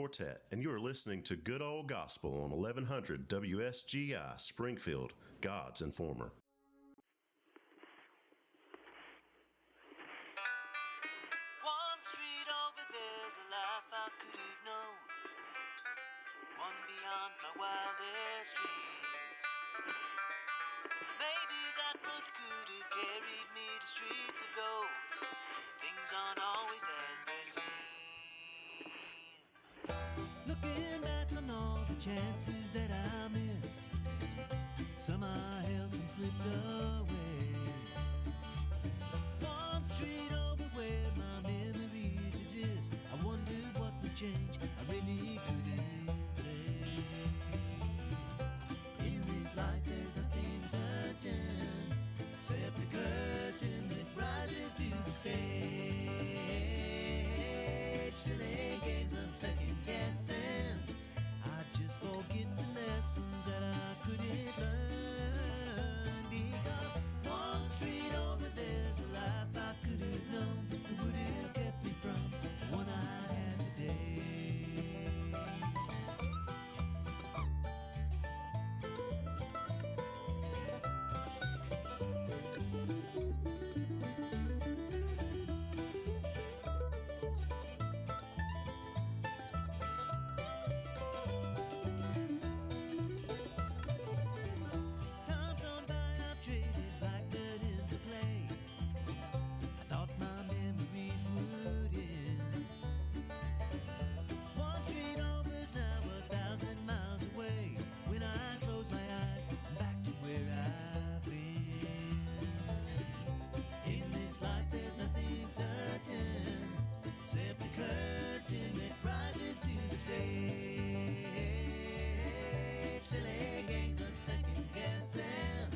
Quartet, and you are listening to Good Old Gospel on 1100 WSGI Springfield, God's Informer. One street over there's a life I could have known, one beyond my wildest dreams. Maybe that road could have carried me to streets of gold. Things aren't always as they seem. Looking back on all the chances that I missed, some I held, some slipped away. One street over where my memories exist, I wondered what would change, I really couldn't say. In this life there's nothing certain, except the curtain that rises to the stage. Silly games of second guessing, I just forget the lessons that I couldn't learn. Because one street over there's a life I could have known, that would have kept me from the one I had today. Times gone by, I've traded black dirt into clay. I thought my memories would end. One street over's now 1,000 miles away. When I close my eyes, I'm back to where I've been. In this life there's nothing certain, except the curtain that rises to the stage. Silly games of second guessing,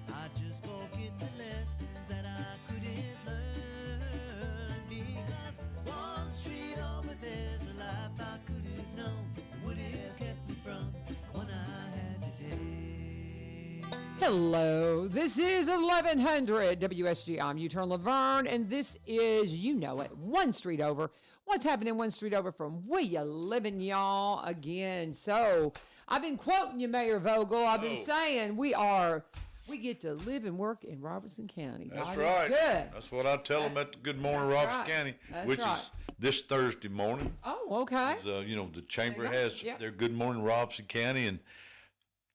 I just forget the lessons that I couldn't learn. Because one street over there's a life I could have known, that would have kept me from the one I had today. Hello, this is 1100 WSG. I'm U-Turn LaVern, and this is, you know it, One Street Over. What's happening One Street Over from where you living, y'all, again. So, I've been quoting you, Mayor Vogle. I've been saying we get to live and work in Robertson County. That's God right. is good. That's what I tell them at the Good Morning that's Robertson right. County, That's which right. is this Thursday morning. Oh, okay. The chamber There you go. has Yep. their Good Morning Robertson County, and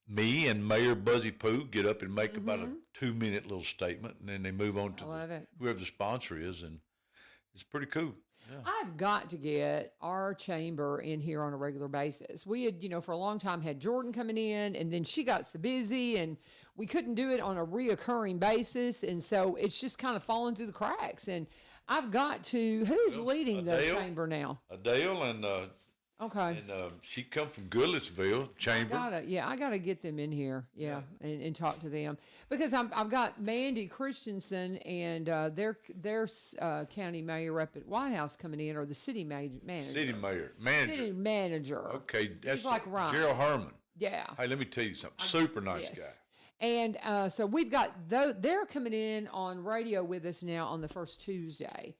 me and Mayor Buzzy Pooh get up and make about a 2-minute little statement, and then they move on to love it. whoever the sponsor is, and it's pretty cool. Yeah. I've got to get our chamber in here on a regular basis. We had, for a long time had Jordan coming in, and then she got so busy and we couldn't do it on a reoccurring basis. And so it's just kind of fallen through the cracks. And I've got to, who's leading the Adele. chamber now? Adele and Okay. she come from Goodlettsville chamber. I gotta get them in here, and talk to them, because I've got Mandy Christensen and their county mayor up at White House coming in, or the city manager. City manager. City manager. Okay, that's He's like Ryan. Gerald Herman. Yeah. Hey, let me tell you something. Super nice guy. And so we've got they're coming in on radio with us now on the first Tuesday.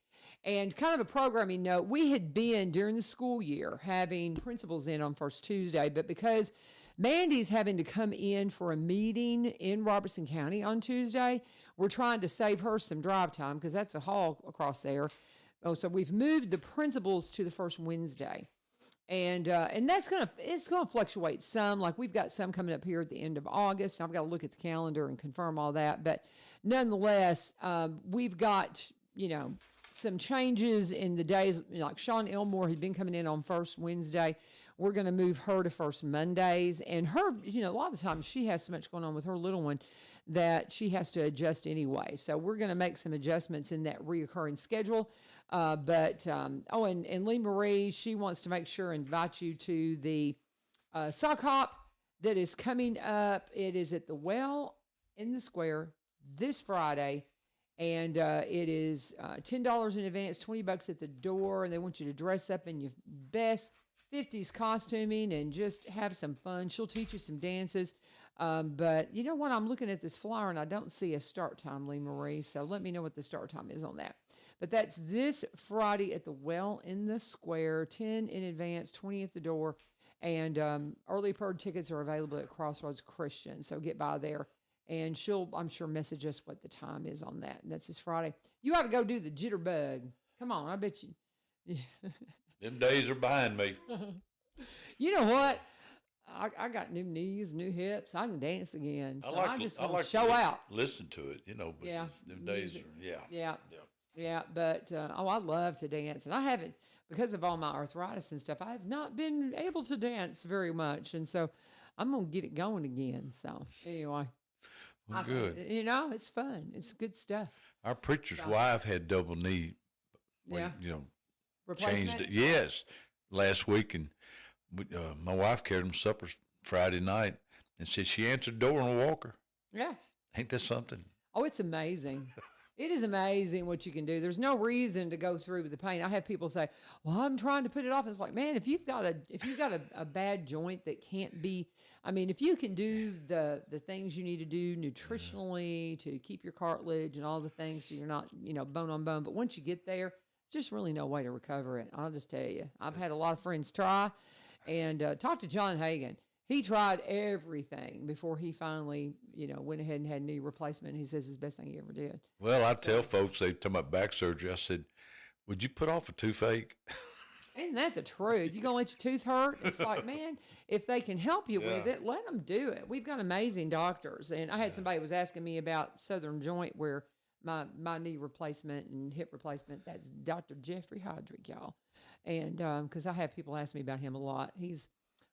And kind of a programming note, we had been during the school year having principals in on first Tuesday, but because Mandy's having to come in for a meeting in Robertson County on Tuesday, we're trying to save her some drive time because that's a haul across there. Oh, so we've moved the principals to the first Wednesday. And it's gonna fluctuate some. Like we've got some coming up here at the end of August. I've got to look at the calendar and confirm all that. But nonetheless, we've got some changes in the days. Like Sean Elmore had been coming in on first Wednesday. We're going to move her to first Mondays. And her, a lot of the times she has so much going on with her little one that she has to adjust anyway. So we're going to make some adjustments in that reoccurring schedule. And Lee Marie, she wants to make sure and invite you to the sock hop that is coming up. It is at the Well in the Square this Friday. And it is $10 in advance, $20 at the door. And they want you to dress up in your best 50s costuming and just have some fun. She'll teach you some dances. But you know what? I'm looking at this flyer and I don't see a start time, Lee Marie. So let me know what the start time is on that. But that's this Friday at the Well in the Square, 10 in advance, 20 at the door. And early bird tickets are available at Crossroads Christian. So get by there. And she'll, I'm sure, message us what the time is on that. And that's this Friday. You ought to go do the jitterbug. Come on, I bet you. Them days are behind me. You know what? I got new knees, new hips. I can dance again. So I just want to show out. Listen to it, you know. But Yeah, them days music. are, Yeah. But I love to dance, and I haven't, because of all my arthritis and stuff. I have not been able to dance very much, and so I'm gonna get it going again. So anyway, Well, good. You know, it's fun. It's good stuff. Our preacher's wife had double knee. Yeah. You know, Replacement? changed it. Yes, last week, and my wife carried him supper Friday night, and said she answered the door on a walker. Yeah. Ain't that something? Oh, it's amazing. It is amazing what you can do. There's no reason to go through with the pain. I have people say, "Well, I'm trying to put it off." It's like, man, if you've got a bad joint that can't be, I mean, if you can do the things you need to do nutritionally to keep your cartilage and all the things, so you're not, bone on bone. But once you get there, there's just really no way to recover it. I'll just tell you. I've had a lot of friends try, and talk to John Hagan. He tried everything before he finally, went ahead and had knee replacement. He says it's the best thing he ever did. Well, I tell folks, they talk about back surgery. I said, would you put off a toothache? Ain't that the truth? You gonna let your tooth hurt? It's like, man, if they can help you with it, let them do it. We've got amazing doctors. And I had somebody was asking me about Southern Joint, where my knee replacement and hip replacement, that's Dr. Jeffrey Hodrick, y'all. And because I have people ask me about him a lot. He's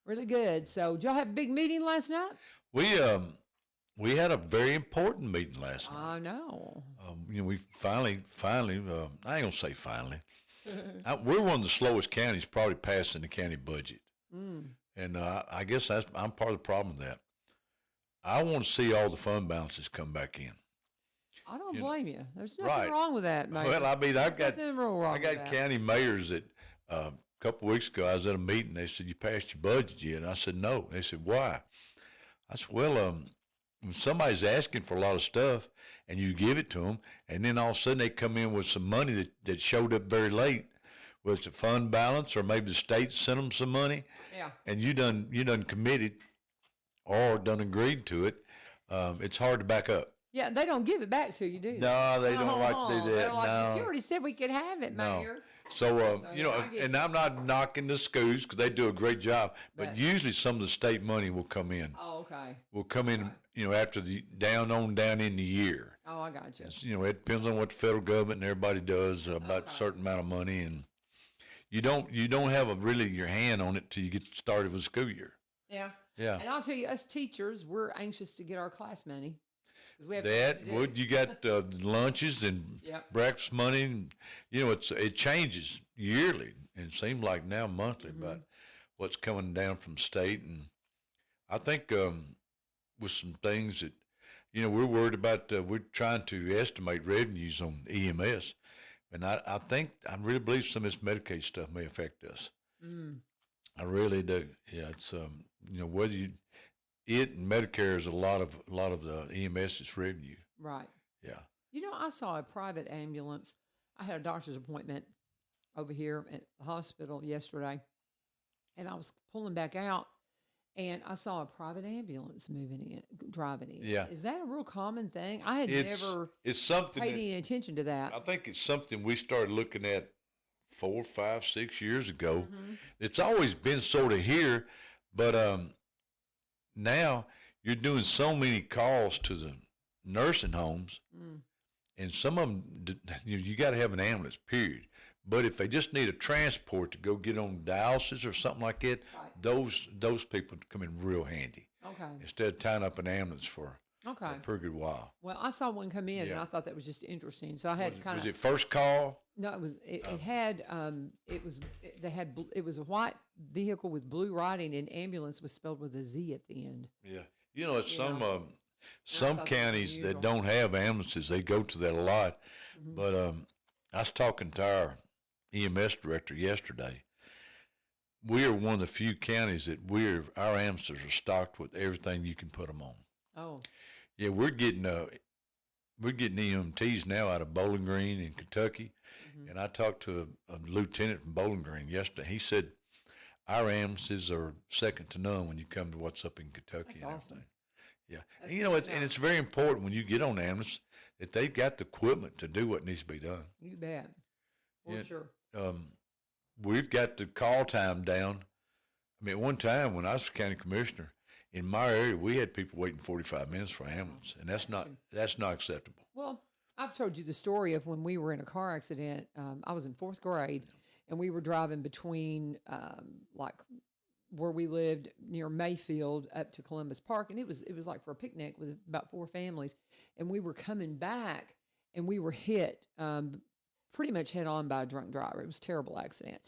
really good. So did y'all have a big meeting last night? We had a very important meeting last night. I know. We finally, I ain't gonna say finally. We're one of the slowest counties probably passing the county budget. And I guess I'm part of the problem with that. I want to see all the fund balances come back in. I don't blame you. There's nothing wrong with that, Mayor. Well, I mean, I got that. county mayors that a couple of weeks ago, I was at a meeting. They said, "You passed your budget yet?" And I said, "No." They said, "Why?" I said, "Well, when somebody's asking for a lot of stuff and you give it to them, and then all of a sudden they come in with some money that showed up very late, whether it's a fund balance or maybe the state sent them some money, and you done committed or done agreed to it, it's hard to back up." Yeah, they don't give it back to you, do they? No, they don't like to do that. They're like, no. You already said we could have it, Mayor. So, and I'm not knocking the schools because they do a great job, but usually some of the state money will come in. Oh, okay. Will come in, after the down in the year. Oh, I got you. It depends on what the federal government and everybody does about a certain amount of money, and you don't have really your hand on it till you get started with the school year. Yeah. Yeah. And I'll tell you, us teachers, we're anxious to get our class money. We have you got lunches and breakfast money, and it changes yearly, and it seems like now monthly about what's coming down from state. And I think with some things that we're worried about, we're trying to estimate revenues on EMS, and I really believe some of this Medicaid stuff may affect us. I really do. Yeah, it's whether it and Medicare is a lot of the EMS's revenue. Right. Yeah. I saw a private ambulance. I had a doctor's appointment over here at the hospital yesterday, and I was pulling back out, and I saw a private ambulance driving in. Yeah. Is that a real common thing? I had never paid any attention to that. I think it's something we started looking at 4, 5, 6 years ago. It's always been sort of here, but now you're doing so many calls to the nursing homes, and some of them, you got to have an ambulance, period. But if they just need a transport to go get on dialysis or something like that, those people come in real handy. Okay. Instead of tying up an ambulance for a pretty good while. Well, I saw one come in, and I thought that was just interesting. So I had Was it first call? No, it was. It had. It was a white vehicle with blue writing, and ambulance was spelled with a Z at the end. Yeah, it's some counties that don't have ambulances. They go to that a lot. But I was talking to our EMS director yesterday. We are one of the few counties that our ambulances are stocked with everything you can put them on. Oh. Yeah, we're getting EMTs now out of Bowling Green in Kentucky, And I talked to a lieutenant from Bowling Green yesterday. He said our ambulances are second to none when you come to what's up in Kentucky. That's and awesome. everything. Yeah, That's and, good to and know. it's very important when you get on ambulance that they've got the equipment to do what needs to be done. You bet. For Yeah. sure. We've got the call time down. I mean, at one time when I was county commissioner, in my area, we had people waiting 45 minutes for ambulance, and that's not acceptable. Well, I've told you the story of when we were in a car accident. I was in fourth grade, and we were driving between like where we lived near Mayfield up to Columbus Park, and it was like for a picnic with about 4 families, and we were coming back, and we were hit pretty much head on by a drunk driver. It was a terrible accident,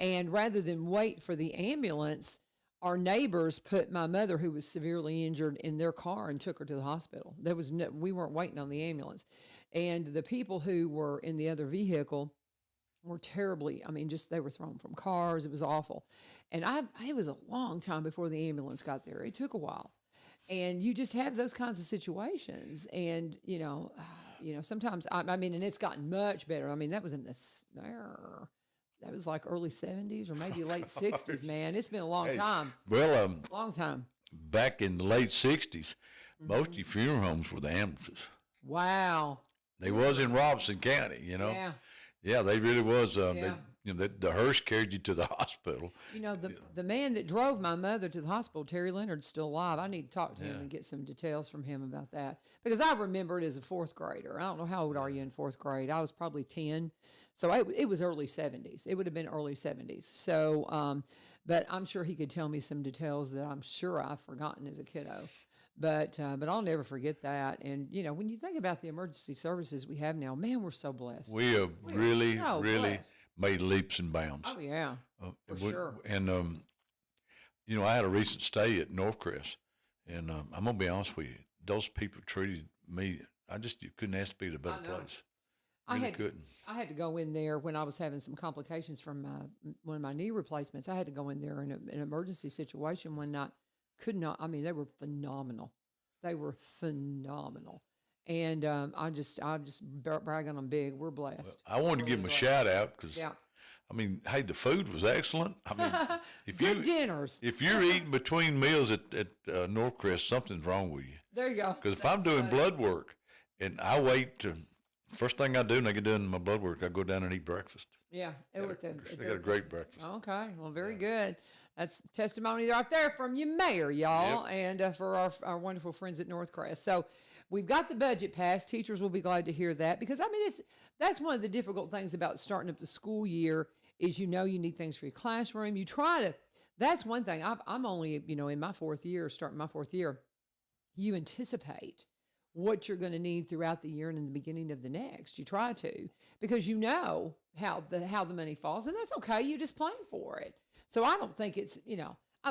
and rather than wait for the ambulance, our neighbors put my mother, who was severely injured, in their car and took her to the hospital. We weren't waiting on the ambulance. And the people who were in the other vehicle were terribly, they were thrown from cars. It was awful. And it was a long time before the ambulance got there. It took a while. And you just have those kinds of situations. And, sometimes, and it's gotten much better. That was that was like early 70s or maybe late 60s, man. It's been a long time. Well, Long time. back in the late 60s, most of your funeral homes were the ambulances. Wow. They was in Robertson County, Yeah. Yeah, they really was. Yeah. The hearse carried you to the hospital. The man that drove my mother to the hospital, Terry Leonard's still alive. I need to talk to him and get some details from him about that, because I remember it as a 4th grader. I don't know, how old are you in 4th grade? I was probably 10. So it was early 70s. It would have been early 70s. So, but I'm sure he could tell me some details that I'm sure I've forgotten as a kiddo. But I'll never forget that. And, when you think about the emergency services we have now, man, we're so blessed. We have really blessed. made leaps and bounds. Oh, yeah, for sure. And, I had a recent stay at Northcrest, and I'm going to be honest with you. Those people treated me, you couldn't ask to be at a better place. I had to go in there when I was having some complications from one of my knee replacements. I had to go in there in an emergency situation one night. Could not. They were phenomenal. They were phenomenal. And I just brag on them big. We're blessed. I wanted to give them a shout out because, yeah. Hey, the food was excellent. Good dinners. If you're eating between meals at Northcrest, something's wrong with you. There you go. Because if I'm doing blood work and I wait to, first thing I do when I get done my blood work, I go down and eat breakfast. Yeah. They got a great breakfast. Okay. Well, very good. That's testimony right there from your mayor, y'all, and for our wonderful friends at Northcrest. So we've got the budget passed. Teachers will be glad to hear that, because, that's one of the difficult things about starting up the school year is, you need things for your classroom. You try to, that's one thing. I'm only, in my 4th year, starting my 4th year, you anticipate what you're going to need throughout the year and in the beginning of the next. You try to, because you know how the money falls, and that's okay. You just plan for it. So I don't think it's,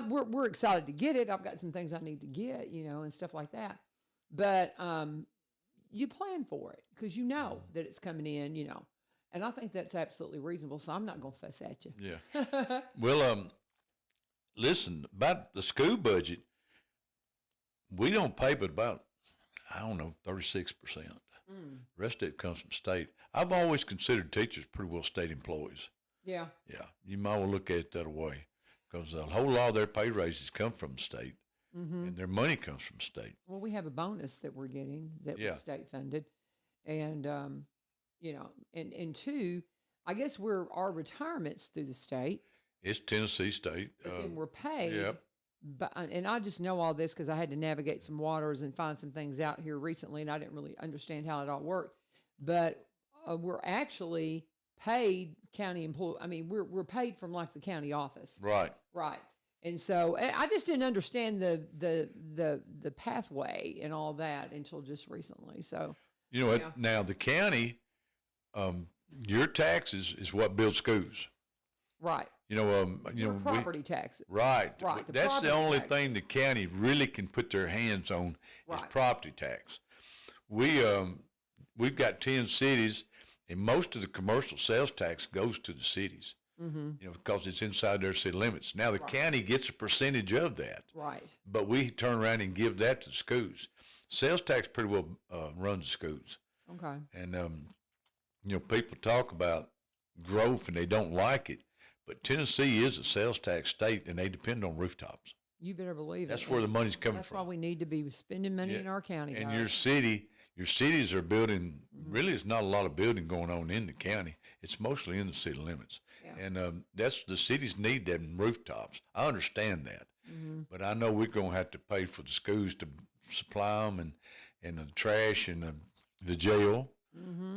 we're excited to get it. I've got some things I need to get, and stuff like that. But you plan for it because you know that it's coming in, and I think that's absolutely reasonable. So I'm not going to fuss at you. Yeah. Well, listen, about the school budget, we don't pay but about, 36%. The rest of it comes from state. I've always considered teachers pretty well state employees. Yeah. Yeah. You might well look at it that way, because a whole lot of their pay raises come from the state, and their money comes from state. Well, we have a bonus that we're getting that was state funded. And, and 2, I guess our retirement's through the state. It's Tennessee State. But then we're paid. Yep. But, and I just know all this because I had to navigate some waters and find some things out here recently, and I didn't really understand how it all worked. But we're actually paid county employee. We're paid from like the county office. Right. Right. And so I just didn't understand the pathway and all that until just recently. So now the county, your taxes is what builds schools. Right. Your property taxes. Right. Right. That's the only thing the county really can put their hands on is property tax. We've got 10 cities, and most of the commercial sales tax goes to the cities. Because it's inside their city limits. Now the county gets a percentage of that. Right. But we turn around and give that to the schools. Sales tax pretty well runs the schools. Okay. And people talk about growth and they don't like it. But Tennessee is a sales tax state, and they depend on rooftops. You better believe That's it. where the money's coming That's from. why we need to be spending money in our county, And guys. your cities are building, really it's not a lot of building going on in the county. It's mostly in the city limits. Yeah. And that's the cities need them rooftops. I understand that. But I know we're going to have to pay for the schools to supply them and the trash and the jail.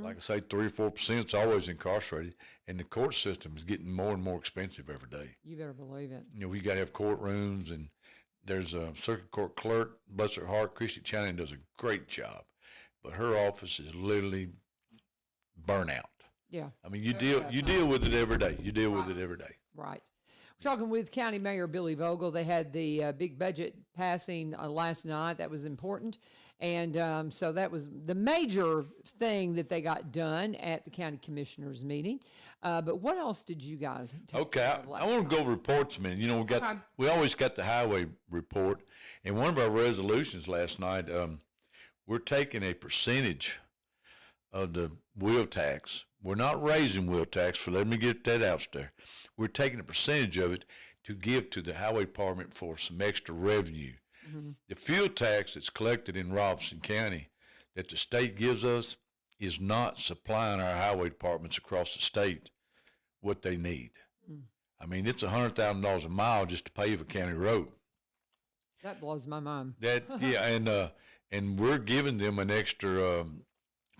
Like I say, 3 or 4% is always incarcerated. And the court system is getting more and more expensive every day. You better believe it. You know, we got to have courtrooms, and there's a circuit court clerk, bless her heart, Christy Channing does a great job. But her office is literally burnout. Yeah. I mean, you deal with it every day. You deal with it every day. Right. We're talking with County Mayor Billy Vogle. They had the big budget passing last night. That was important. And so that was the major thing that they got done at the county commissioners meeting. But what else did you guys take? Okay, I want to go over reports a minute. You know, we always got the highway report. And one of our resolutions last night, we're taking a percentage of the wheel tax. We're not raising wheel tax, let me get that out there. We're taking a percentage of it to give to the highway department for some extra revenue. The fuel tax that's collected in Robertson County that the state gives us is not supplying our highway departments across the state what they need. I mean, it's $100,000 a mile just to pave a county road. That blows my mind. And we're giving them an extra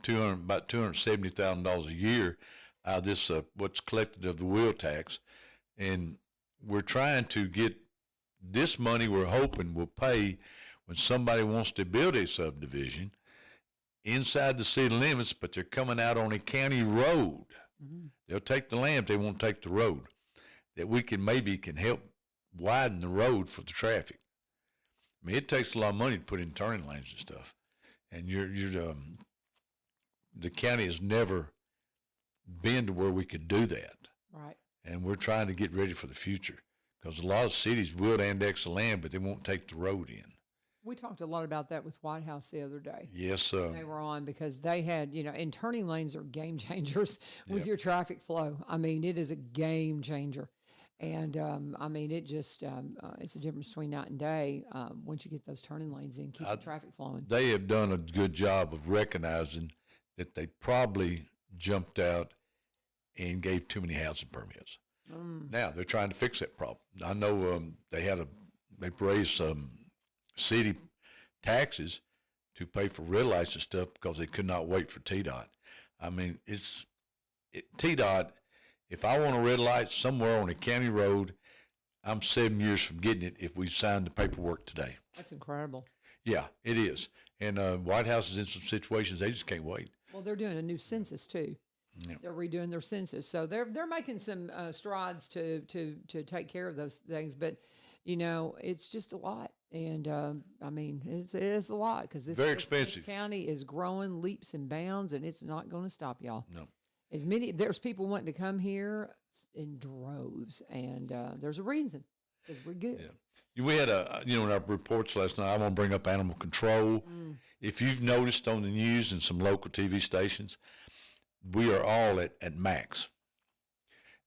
about $270,000 a year out of this what's collected of the wheel tax, and we're trying to get this money. We're hoping will pay when somebody wants to build a subdivision inside the city limits, but they're coming out on a county road. They'll take the land, they won't take the road. That we can help widen the road for the traffic. I mean, it takes a lot of money to put in turning lanes and stuff, and the county has never been to where we could do that. Right. And we're trying to get ready for the future because a lot of cities will annex the land, but they won't take the road in. We talked a lot about that with White House the other day. Yes, They were on because they had, and turning lanes are game changers with your traffic flow. I mean, it is a game changer. And, I mean, it just, it's the difference between night and day once you get those turning lanes in, keep the traffic flowing. They have done a good job of recognizing that they probably jumped out and gave too many housing permits. Now they're trying to fix that problem. I know they raised some city taxes to pay for red lights and stuff because they could not wait for TDOT. I mean, TDOT, if I want a red light somewhere on a county road, I'm 7 years from getting it if we sign the paperwork today. That's incredible. Yeah, it is. And White House is in some situations they just can't wait. Well, they're doing a new census too. Yeah. They're redoing their census, so they're making some strides to take care of those things. But it's just a lot, and I mean, it's a lot because very expensive. This county is growing leaps and bounds, and it's not going to stop, y'all. No. There's people wanting to come here in droves, and there's a reason because we're good. Yeah. We had in our reports last night, I want to bring up animal control. If you've noticed on the news and some local TV stations, we are all at max.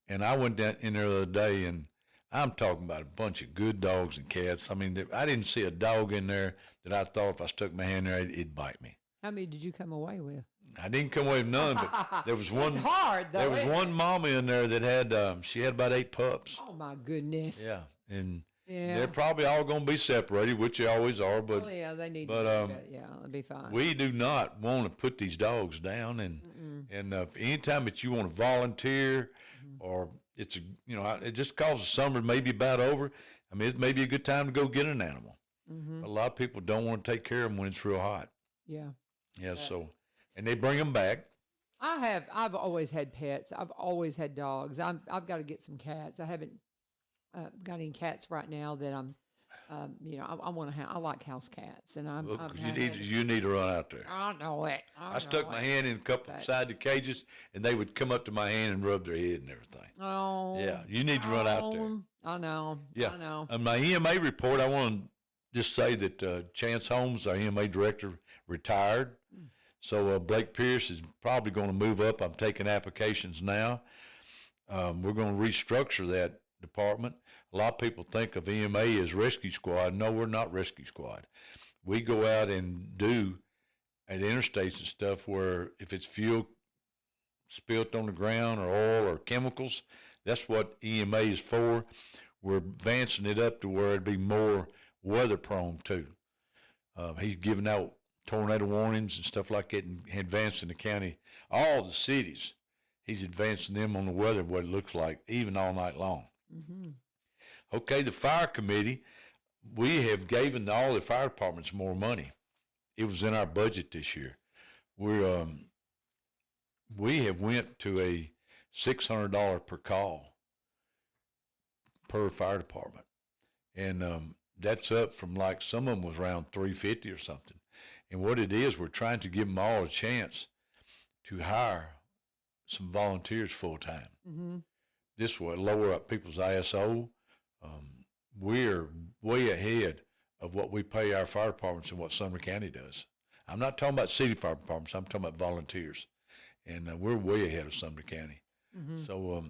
And I went down in there the other day, and I'm talking about a bunch of good dogs and cats. I mean, I didn't see a dog in there that I thought if I stuck my hand there, it'd bite me. How many did you come away with? I didn't come away with none, but there was one. It's hard, though. There was one mama in there that had, she had about 8 pups. Oh, my goodness. Yeah. And yeah. they're probably all going to be separated, which they always are. But yeah, they need but, to do that. Yeah, it'll be fine. We do not want to put these dogs down. And anytime that you want to volunteer or it's, it just causes summer maybe about over. I mean, it may be a good time to go get an animal. But a lot of people don't want to take care of them when it's real hot. Yeah. Yeah, so, and they bring them back. I've always had pets. I've always had dogs. I've got to get some cats. I haven't got any cats right now that I'm, I want to have. I like house cats, and You need to run out there. I know it. I stuck my hand in a couple inside the cages, and they would come up to my hand and rub their head and everything. Oh. Yeah, you need to run out there. I know. Yeah. I know. On my EMA report, I want to just say that Chance Holmes, our EMA director, retired. So Blake Pierce is probably going to move up. I'm taking applications now. We're going to restructure that department. A lot of people think of EMA as rescue squad. No, we're not rescue squad. We go out and do at interstates and stuff where if it's fuel spilt on the ground or oil or chemicals, that's what EMA is for. We're advancing it up to where it'd be more weather prone too. He's giving out tornado warnings and stuff like that and advancing the county, all the cities. He's advancing them on the weather, what it looks like, even all night long. Mm-hmm. Okay, the fire committee, we have given all the fire departments more money. It was in our budget this year. We have went to a $600 per call per fire department, and that's up from like some of them was around $350 or something. And what it is, we're trying to give them all a chance to hire some volunteers full time. Mm-hmm. This will lower up people's ISO. We're way ahead of what we pay our fire departments and what Sumner County does. I'm not talking about city fire departments. I'm talking about volunteers, and we're way ahead of Sumner County. Mm-hmm. So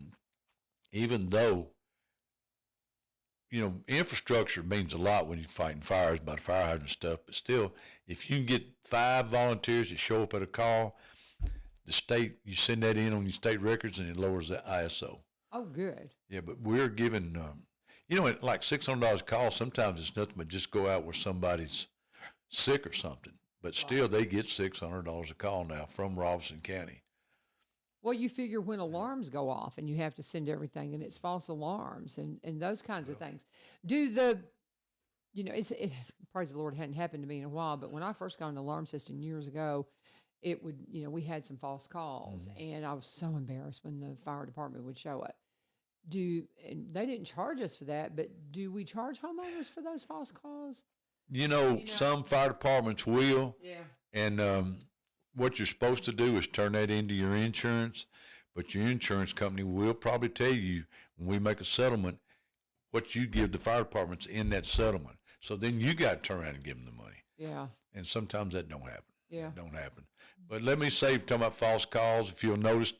even though, infrastructure means a lot when you're fighting fires, about fire hydrants and stuff, but still, if you can get 5 volunteers to show up at a call, the state, you send that in on your state records and it lowers the ISO. Oh, good. Yeah, but we're giving, like $600 a call, sometimes it's nothing but just go out where somebody's sick or something. But still, they get $600 a call now from Robertson County. Well, you figure when alarms go off and you have to send everything and it's false alarms and those kinds of things. Do the, praise the Lord, it hadn't happened to me in a while, but when I first got an alarm system years ago, it would, we had some false calls, and I was so embarrassed when the fire department would show up. And they didn't charge us for that, but do we charge homeowners for those false calls? Some fire departments will. Yeah. And what you're supposed to do is turn that into your insurance, but your insurance company will probably tell you when we make a settlement what you give the fire departments in that settlement. So then you got to turn around and give them the money. Yeah. And sometimes that don't happen. Yeah. It don't happen. But let me say, talking about false calls, if you'll notice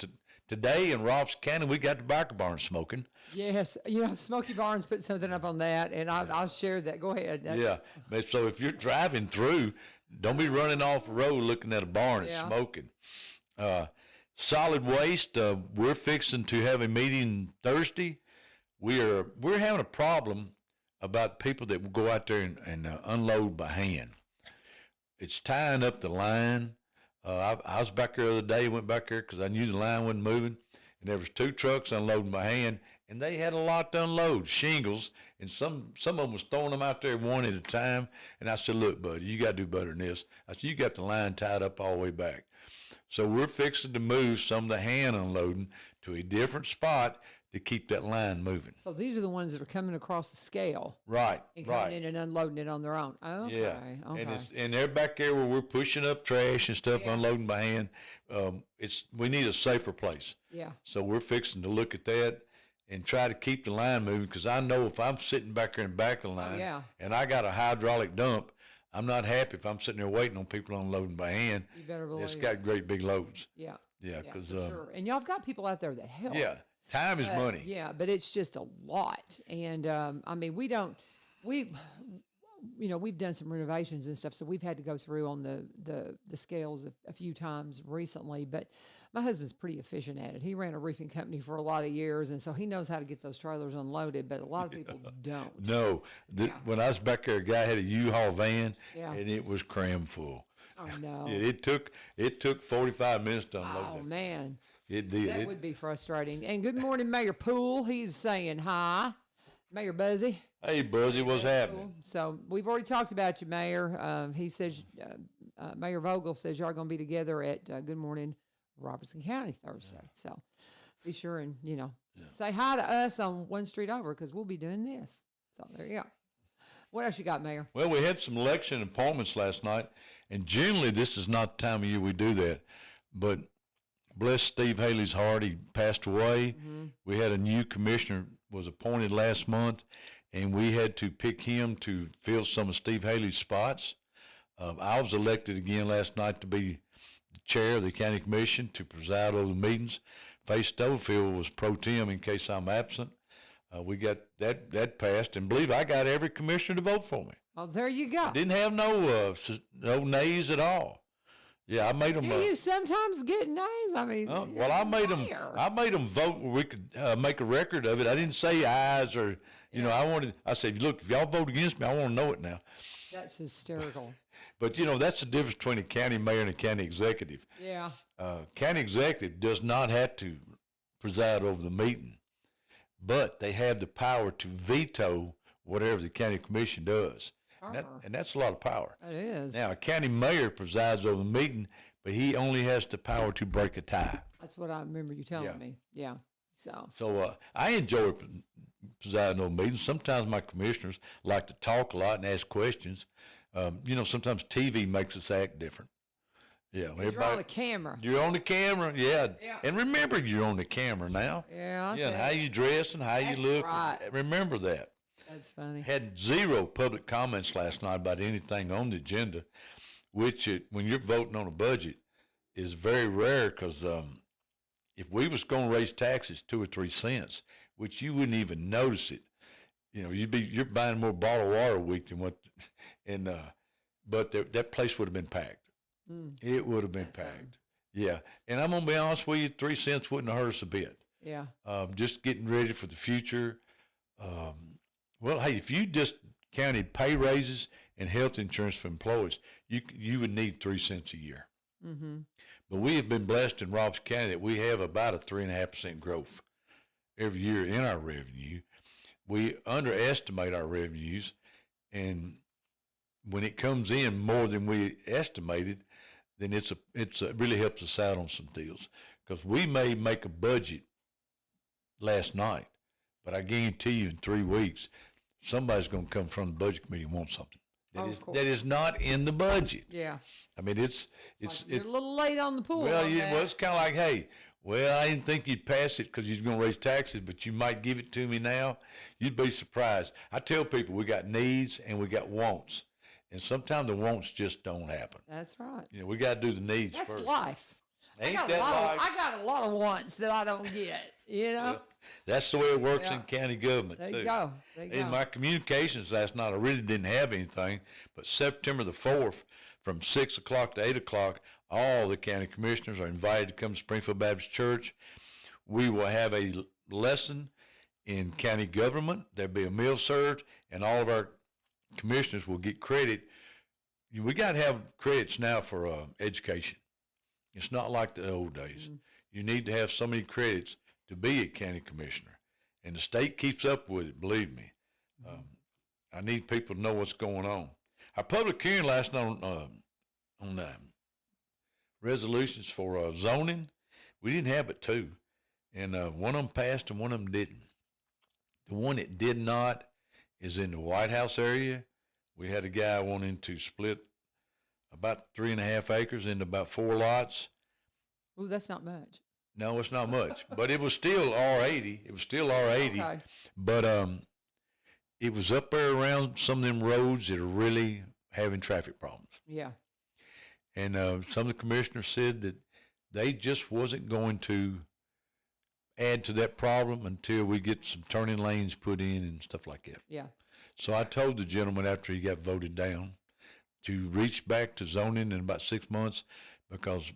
today in Robertson County, we got tobacco barns smoking. Yes. Smokey Barnes put something up on that, and I'll share that. Go ahead. Yeah. But so if you're driving through, don't be running off the road looking at a barn and smoking. Solid waste, we're fixing to have a meeting Thursday. We're having a problem about people that will go out there and unload by hand. It's tying up the line. I was back there the other day, went back there because I knew the line wasn't moving, and there was 2 trucks unloading by hand, and they had a lot to unload, shingles, and some of them was throwing them out there one at a time, and I said, look, buddy, you got to do better than this. I said, you got the line tied up all the way back. So we're fixing to move some of the hand unloading to a different spot to keep that line moving. So these are the ones that are coming across the scale. Right, and coming in and unloading it on their own. Okay, yeah. Okay. And they're back there where we're pushing up trash and stuff, unloading by hand. We need a safer place. Yeah. So we're fixing to look at that and try to keep the line moving, because I know if I'm sitting back there in the back of the line and I got a hydraulic dump, I'm not happy if I'm sitting there waiting on people unloading by hand. You better believe it's got great big loads. Yeah. Yeah, because sure. And y'all have got people out there that help. Yeah. Time is money. Yeah, but it's just a lot. And, we've done some renovations and stuff, so we've had to go through on the scales a few times recently. But my husband's pretty efficient at it. He ran a roofing company for a lot of years, and so he knows how to get those trailers unloaded, but a lot of people don't. No. When I was back there, a guy had a U-Haul van, and it was crammed full. Oh, no. It took 45 minutes to unload that. Oh, man. It did. That would be frustrating. And good morning, Mayor Poole. He's saying hi. Mayor Buzzy. Hey, Buzzy, what's happening? So we've already talked about you, Mayor. He says, Mayor Vogle says y'all going to be together at Good Morning Robertson County Thursday. So be sure and, say hi to us on one street over, because we'll be doing this. So there you go. What else you got, Mayor? Well, we had some election appointments last night, and generally this is not the time of year we do that, but bless Steve Haley's heart, he passed away. Mm-hmm. We had a new commissioner was appointed last month, and we had to pick him to fill some of Steve Haley's spots. I was elected again last night to be the chair of the county commission to preside over the meetings. Faye Stovefield was pro tem in case I'm absent. We got that passed, and believe I got every commissioner to vote for me. Oh, there you go. I didn't have no nays at all. Yeah, I made them. Do you sometimes get nays? I mean, well, I made them vote where we could make a record of it. I didn't say ayes or, I said, look, if y'all vote against me, I want to know it now. That's hysterical. But, that's the difference between a county mayor and a county executive. Yeah. County executive does not have to preside over the meeting, but they have the power to veto whatever the county commission does. And that's a lot of power. It is. Now, a county mayor presides over the meeting, but he only has the power to break a tie. That's what I remember you telling me. Yeah. So I enjoy presiding over meetings. Sometimes my commissioners like to talk a lot and ask questions. Sometimes TV makes us act different. Yeah, you're on the camera. You're on the camera, yeah. And remember, you're on the camera now. Yeah. And how you dress and how you look. Right. Remember that. That's funny. Had zero public comments last night about anything on the agenda, which when you're voting on a budget is very rare because if we was going to raise taxes 2 or 3 cents, which you wouldn't even notice it, you're buying more bottled water a week than what, but that place would have been packed. It would have been packed. Yeah, and I'm gonna be honest with you, 3 cents wouldn't have hurt us a bit. Yeah. Just getting ready for the future. Well, hey, if you just counted pay raises and health insurance for employees, you would need 3 cents a year. Mm-hmm. But we have been blessed in Robertson County that we have about a 3.5% growth every year in our revenue. We underestimate our revenues, and when it comes in more than we estimated, then it really helps us out on some deals. Because we may make a budget last night, but I guarantee you in 3 weeks, somebody's going to come from the budget committee and want something that is not in the budget. Yeah. I mean, it's you're a little late on the pool. Well, it's kind of like, hey, I didn't think you'd pass it because you're going to raise taxes, but you might give it to me now. You'd be surprised. I tell people we got needs and we got wants, and sometimes the wants just don't happen. That's right. We got to do the needs first. That's life. Ain't that life? I got a lot of wants that I don't get. Well, that's the way it works in county government, there too. You go. In my communications last night, I really didn't have anything, but September the 4th, from 6 o'clock to 8 o'clock, all the county commissioners are invited to come to Springfield Baptist Church. We will have a lesson in county government. There'll be a meal served, and all of our commissioners will get credit. We got to have credits now for education. It's not like the old days. Mm-hmm. You need to have so many credits to be a county commissioner, and the state keeps up with it, believe me. I need people to know what's going on. Our public hearing last night on resolutions for zoning, we didn't have but 2, and one of them passed and one of them didn't. The one that did not is in the White House area. We had a guy wanting to split about 3.5 acres into about 4 lots. Ooh, that's not much. No, it's not much, but it was still R80. It was still R80, okay. But it was up there around some of them roads that are really having traffic problems. Yeah. And some of the commissioners said that they just wasn't going to add to that problem until we get some turning lanes put in and stuff like that. Yeah. So I told the gentleman after he got voted down to reach back to zoning in about 6 months, because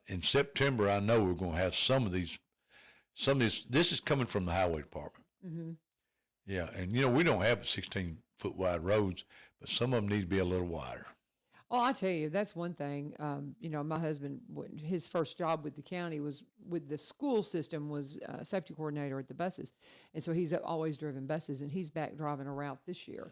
in September I know we're going to have some of these. This is coming from the highway department. Mm-hmm. Yeah, and we don't have 16-foot wide roads, but some of them need to be a little wider. Well, I tell you, that's one thing. My husband, his first job with the county was with the school system, was safety coordinator at the buses. And so he's always driven buses, and he's back driving a route this year.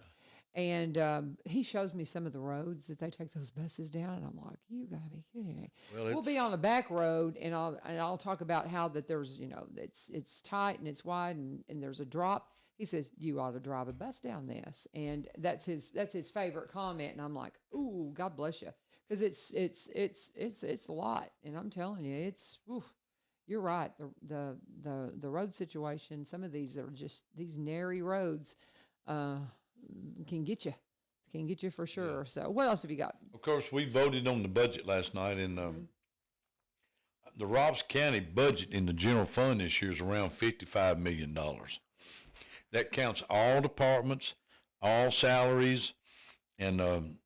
Yeah. And he shows me some of the roads that they take those buses down, and I'm like, you got to be kidding me. Well, we'll be on a back road, and I'll talk about how that there's, it's tight and it's wide and there's a drop. He says, you ought to drive a bus down this. And that's his favorite comment. And I'm like, ooh, God bless you. Because it's a lot. And I'm telling you, you're right. The road situation, some of these are just these narrow roads can get you for sure. Yeah. So what else have you got? Of course, we voted on the budget last night, and the Robson County budget in the general fund this year is around $55 million. That counts all departments, all salaries, and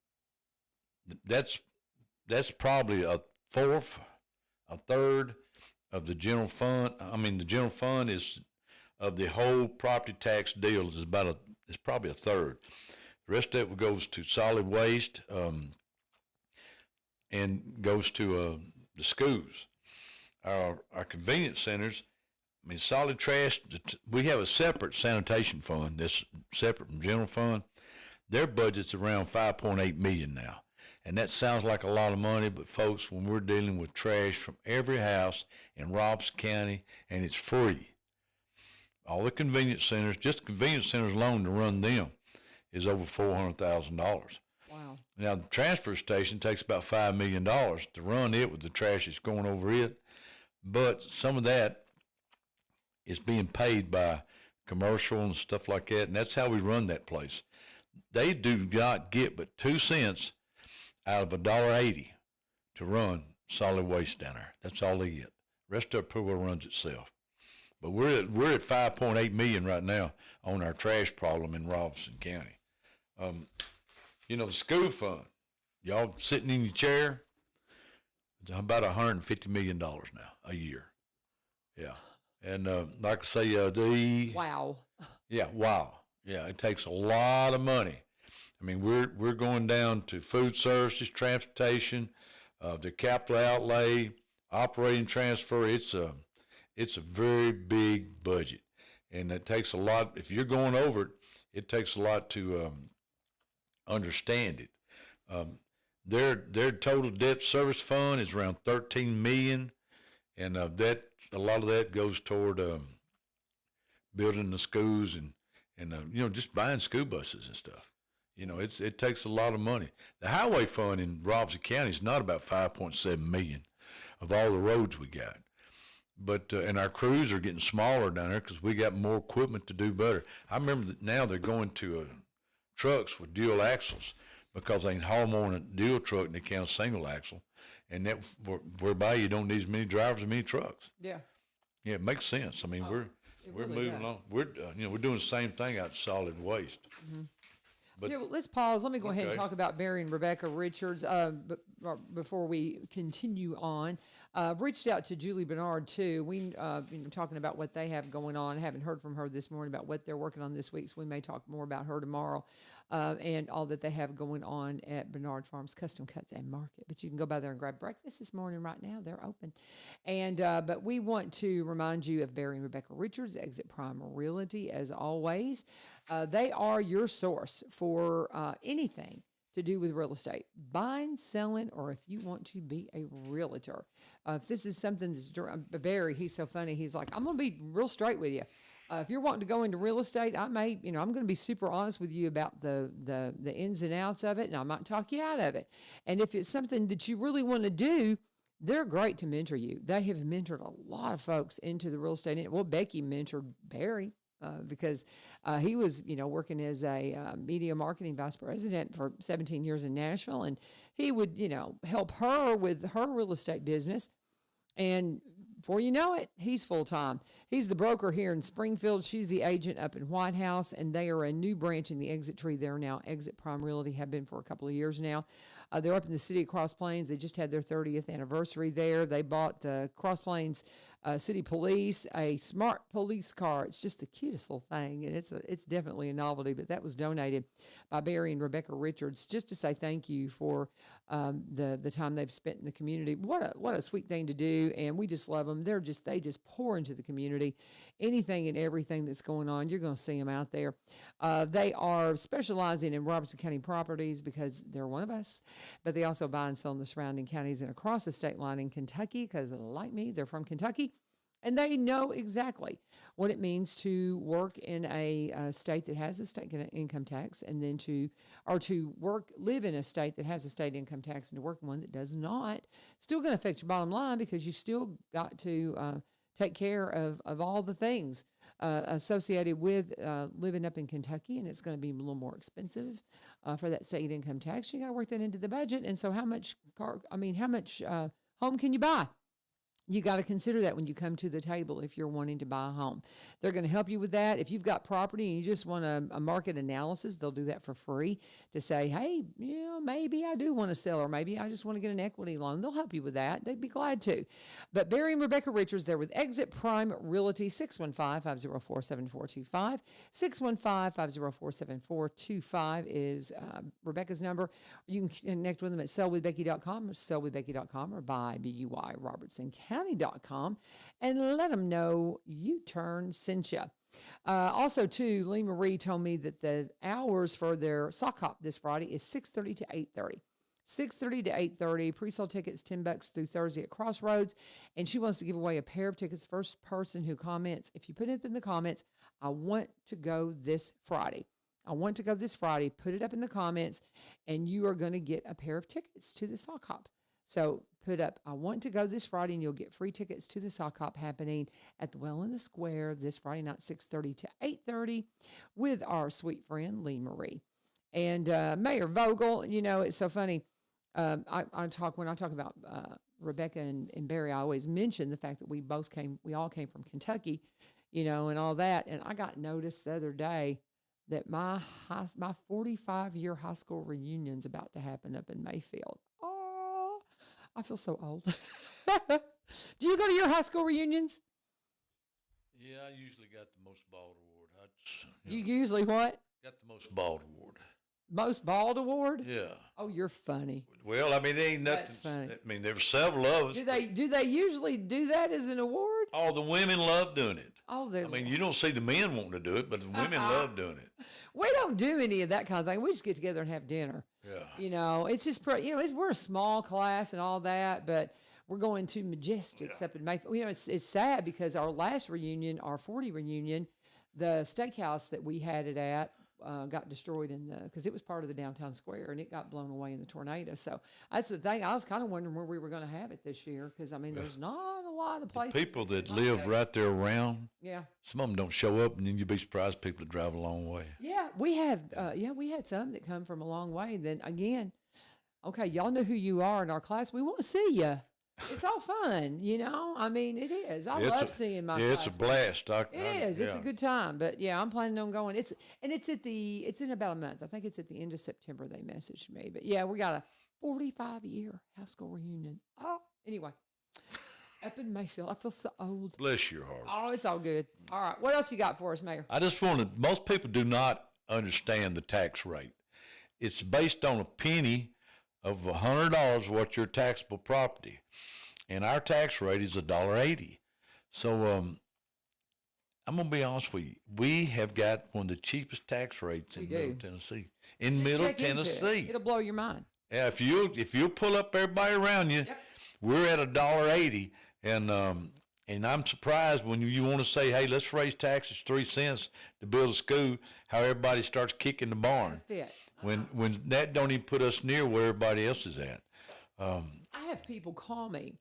that's probably a third of the general fund. I mean, the general fund is of the whole property tax deal is it's probably a third. The rest of it goes to solid waste and goes to the schools. Our convenience centers, I mean, solid trash, we have a separate sanitation fund that's separate from general fund. Their budget's around $5.8 million now. And that sounds like a lot of money, but folks, when we're dealing with trash from every house in Robertson County, and it's free. All the convenience centers, just convenience centers alone to run them is over $400,000. Wow. Now, the transfer station takes about $5 million to run it with the trash that's going over it. But some of that is being paid by commercial and stuff like that, and that's how we run that place. They do not get but 2 cents out of $1.80 to run solid waste down there. That's all they get. The rest of it pretty well runs itself. But we're at $5.8 million right now on our trash problem in Robertson County. The school fund, y'all sitting in your chair, it's about $150 million now a year. Yeah. And like I say, Wow. Yeah, wow. Yeah, it takes a lot of money. I mean, we're going down to food services, transportation, the capital outlay, operating transfer. It's a very big budget, and it takes a lot. If you're going over it, it takes a lot to understand it. Their total debt service fund is around $13 million, and that a lot of that goes toward building the schools and just buying school buses and stuff. It takes a lot of money. The highway fund in Robertson County is not about $5.7 million of all the roads we got. But and our crews are getting smaller down there because we got more equipment to do better. I remember that now they're going to trucks with dual axles because they can haul more in a dual truck than they can a single axle, and that whereby you don't need as many drivers and many trucks. Yeah. Yeah, it makes sense. I mean, we're really moving does. along. We're doing the same thing out of solid waste. Mm-hmm. But, yeah, well, let's pause. Let me go ahead and Okay. talk about Barry and Rebecca Richards before we continue on. Reached out to Julie Bernard, too. We, talking about what they have going on. Haven't heard from her this morning about what they're working on this week, so we may talk more about her tomorrow and all that they have going on at Bernard Farms Custom Cuts and Market. But you can go by there and grab breakfast this morning right now. They're open. And but we want to remind you of Barry and Rebecca Richards, Exit Prime Realty, as always. They are your source for anything to do with real estate, buying, selling, or if you want to be a realtor. If this is something that's Barry, he's so funny. He's like, I'm going to be real straight with you. If you're wanting to go into real estate, I'm going to be super honest with you about the ins and outs of it, and I might talk you out of it. And if it's something that you really want to do, they're great to mentor you. They have mentored a lot of folks into the real estate. Well, Becky mentored Barry. Because he was, working as a media marketing vice president for 17 years in Nashville, and he would, help her with her real estate business. And before you know it, he's full-time. He's the broker here in Springfield. She's the agent up in White House, and they are a new branch in the Exit Tree. They're now Exit Prime Realty, have been for a couple of years now. They're up in the city of Cross Plains. They just had their 30th anniversary there. They bought the Cross Plains City Police a smart police car. It's just the cutest little thing, and it's definitely a novelty. But that was donated by Barry and Rebecca Richards just to say thank you for the time they've spent in the community. What a sweet thing to do, and we just love them. They just pour into the community. Anything and everything that's going on, you're going to see them out there. They are specializing in Robertson County properties because they're one of us, but they also buy and sell in the surrounding counties and across the state line in Kentucky because, like me, they're from Kentucky. And they know exactly what it means to work in a state that has a state income tax, and then live in a state that has a state income tax, and to work in one that does not. Still going to affect your bottom line because you still got to take care of all the things associated with living up in Kentucky, and it's going to be a little more expensive for that state income tax. You got to work that into the budget, and so how much home can you buy? You got to consider that when you come to the table if you're wanting to buy a home. They're going to help you with that. If you've got property and you just want a market analysis, they'll do that for free to say, hey, maybe I do want to sell, or maybe I just want to get an equity loan. They'll help you with that. They'd be glad to. But Barry and Rebecca Richards, they're with Exit Prime Realty, 615-504-7425. 615-504-7425 is Rebecca's number. You can connect with them at sellwithbecky.com or sellwithbecky.com or by BUI Robertson County.com and let them know U-Turn sent you. Also, too, Lee Marie told me that the hours for their sock hop this Friday is 6:30 to 8:30. 6:30 to 8:30. Pre-sale tickets $10 through Thursday at Crossroads, and she wants to give away a pair of tickets. First person who comments, if you put it up in the comments, I want to go this Friday. I want to go this Friday. Put it up in the comments, and you are going to get a pair of tickets to the sock hop. So put up, I want to go this Friday, and you'll get free tickets to the sock hop happening at the Well in the Square this Friday night, 6:30 to 8:30, with our sweet friend Lee Marie. And Mayor Vogle, it's so funny. When I talk about Rebecca and Barry, I always mention the fact that we all came from Kentucky, and all that. And I got noticed the other day that my 45-year high school reunion's about to happen up in Mayfield. Oh, I feel so old. Do you go to your high school reunions? Yeah, I usually got the most bald award. You usually what? Got the most bald award. Most bald award? Yeah. Oh, you're funny. Well, I mean, there ain't nothing. That's funny. I mean, there were several of us. Do they usually do that as an award? Oh, the women love doing it. Oh, I mean, you don't see the men wanting to do it, but the women love doing it. We don't do any of that kind of thing. We just get together and have dinner. Yeah. It's just, we're a small class and all that, but we're going to Majestics up in Mayfield. It's sad because our last reunion, our 40 reunion, the steakhouse that we had it at, got destroyed because it was part of the downtown square and it got blown away in the tornado. So that's the thing. I was kind of wondering where we were going to have it this year because, there's not a lot of places. People that live right there around, some of them don't show up, and then you'd be surprised people that drive a long way. Yeah, we have. We had some that come from a long way. Then again, okay, y'all know who you are in our class. We want to see you. It's all fun, it is. I love seeing my class. It's a blast. It is. It's a good time. But I'm planning on going. It's in about a month. I think it's at the end of September they messaged me. But we got a 45-year high school reunion. Oh, anyway. Up in Mayfield. I feel so old. Bless your heart. Oh, it's all good. All right. What else you got for us, Mayor? I just most people do not understand the tax rate. It's based on a penny of $100 what your taxable property. And our tax rate is $1.80. So I'm going to be honest with you. We have got one of the cheapest tax rates in Middle Tennessee. Middle Tennessee. It'll blow your mind. Yeah, if you'll pull up everybody around you, we're at $1.80. And I'm surprised when you want to say, hey, let's raise taxes 3 cents to build a school, how everybody starts kicking the barn. When that don't even put us near where everybody else is at. I have people call me,